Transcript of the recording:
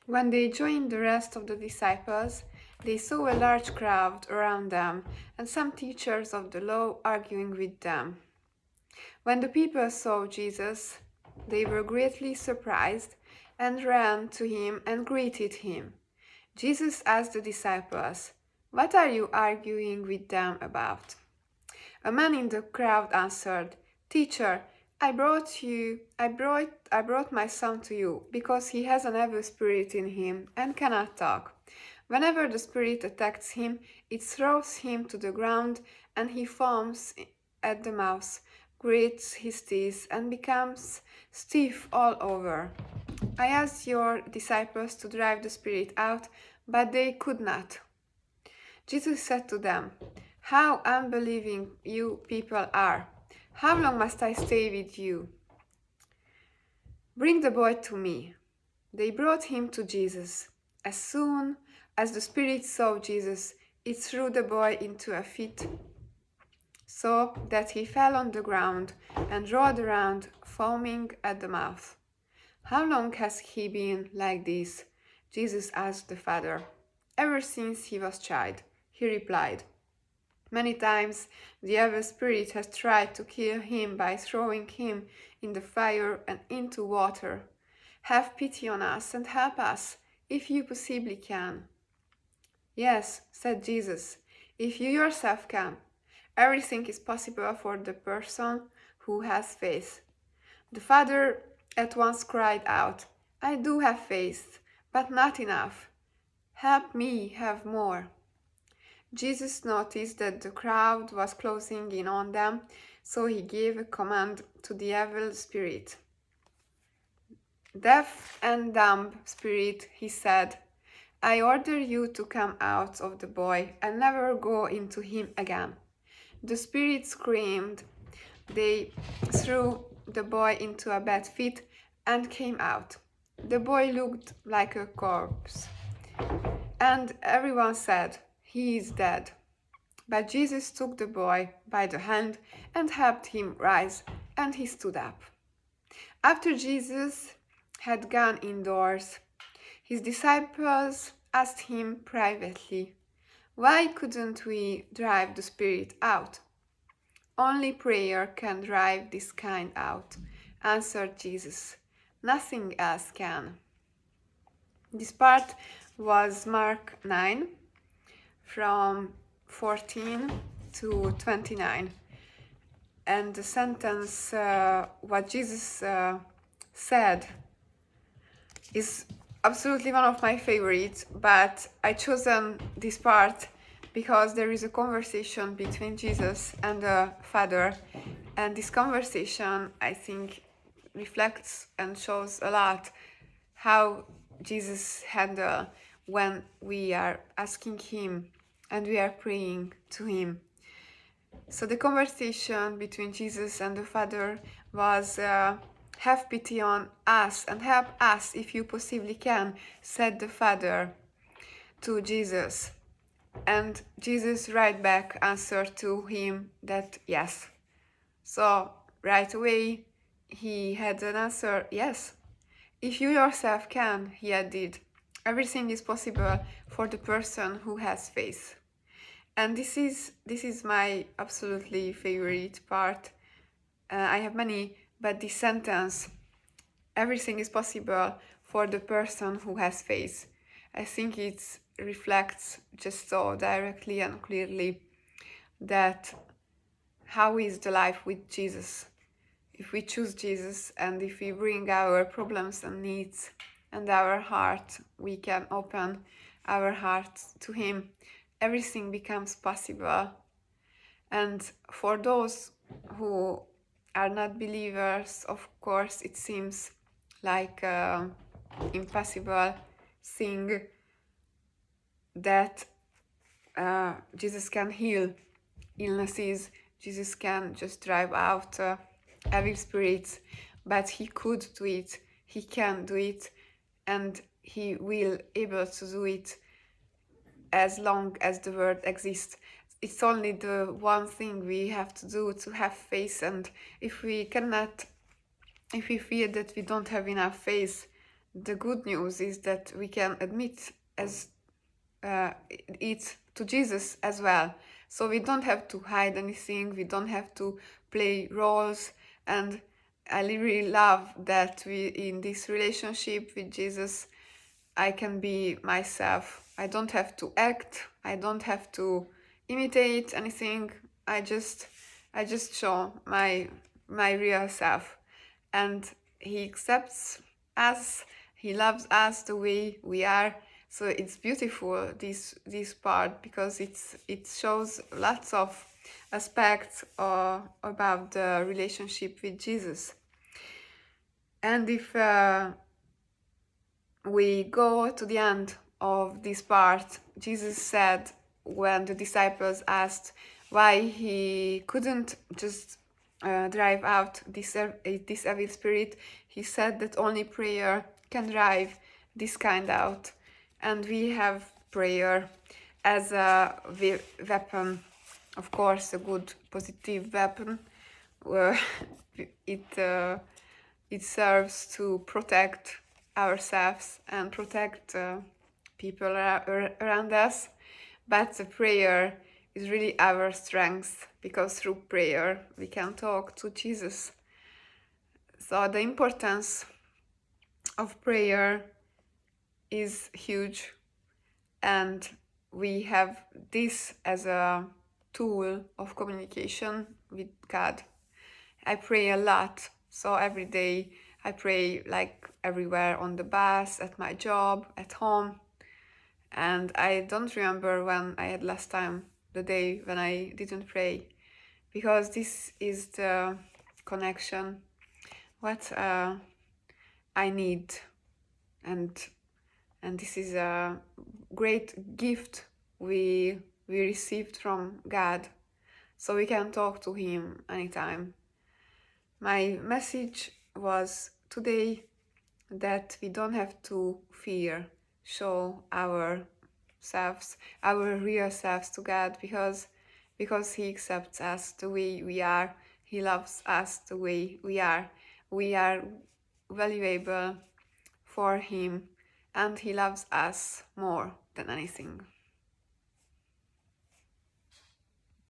When they joined the rest of the disciples, they saw a large crowd around them and some teachers of the law arguing with them. When the people saw Jesus, they were greatly surprised and ran to him and greeted him. Jesus asked the disciples, "What are you arguing with them about?" A man in the crowd answered, "Teacher, I brought my son to you because he has an evil spirit in him and cannot talk. Whenever the spirit attacks him, it throws him to the ground and he foams at the mouth, grits his teeth and becomes stiff all over. I asked your disciples to drive the spirit out, but they could not." Jesus said to them, "How unbelieving you people are! How long must I stay with you? Bring the boy to me." They brought him to Jesus. As soon as the spirit saw Jesus, it threw the boy into a fit, so that he fell on the ground and rolled around, foaming at the mouth. "How long has he been like this?" Jesus asked the father. "Ever since he was child," he replied. "Many times the evil spirit has tried to kill him by throwing him in the fire and into water. Have pity on us and help us, if you possibly can." "Yes," said Jesus, "if you yourself can. Everything is possible for the person who has faith." The father at once cried out, "I do have faith, but not enough. Help me have more." Jesus noticed that the crowd was closing in on them, so he gave a command to the evil spirit. "Deaf and dumb spirit," he said, "I order you to come out of the boy and never go into him again." The spirit screamed. They threw the boy into a bed fit and came out. The boy looked like a corpse, and everyone said, "He is dead." But Jesus took the boy by the hand and helped him rise, and he stood up. After Jesus had gone indoors, his disciples asked him privately, "Why couldn't we drive the spirit out?" "Only prayer can drive this kind out," answered Jesus. "Nothing else can." This part was Mark 9, from 14 to 29. And the sentence, what Jesus said, is absolutely one of my favorites, but I chosen this part because there is a conversation between Jesus and the Father, and this conversation, I think, reflects and shows a lot how Jesus handles when we are asking him and we are praying to him. So the conversation between Jesus and the Father was, "Have pity on us and help us if you possibly can," said the Father to Jesus. And Jesus right back answered to him that yes. So right away he had an answer, yes. "If you yourself can," he added, "everything is possible for the person who has faith." And this is my absolutely favorite part. I have many, but this sentence, "everything is possible for the person who has faith," I think it reflects just so directly and clearly that how is the life with Jesus. If we choose Jesus and if we bring our problems and needs and our heart, we can open our heart to him, everything becomes possible. And for those who are not believers, of course, it seems like an impossible thing that Jesus can heal illnesses, Jesus can just drive out evil spirits, but he could do it, he can do it, and he will able to do it as long as the world exists. It's only the one thing we have to do, to have faith, and if we feel that we don't have enough faith, the good news is that we can admit as it to Jesus as well. So we don't have to hide anything, we don't have to play roles. And I really love that we, in this relationship with Jesus, I can be myself. I don't have to act, I don't have to imitate anything. I just show my real self. And he accepts us, he loves us the way we are. So it's beautiful, this part, because it shows lots of aspects about the relationship with Jesus. And if we go to the end of this part, Jesus said, when the disciples asked why he couldn't just drive out this evil spirit, he said that only prayer can drive this kind out. And we have prayer as a weapon, of course, a good positive weapon. It serves to protect ourselves and protect people around us. But the prayer is really our strength, because through prayer we can talk to Jesus. So the importance of prayer is huge, and we have this as a tool of communication with God. I pray a lot, so every day I pray, like everywhere, on the bus, at my job, at home. And I don't remember when I had last time, the day when I didn't pray, because this is the connection what I need, and this is a great gift we received from God, so we can talk to Him anytime. My message was today that we don't have to fear show ourselves, our real selves to God, because He accepts us the way we are. He loves us the way we are. We are valuable for Him, and He loves us more than anything.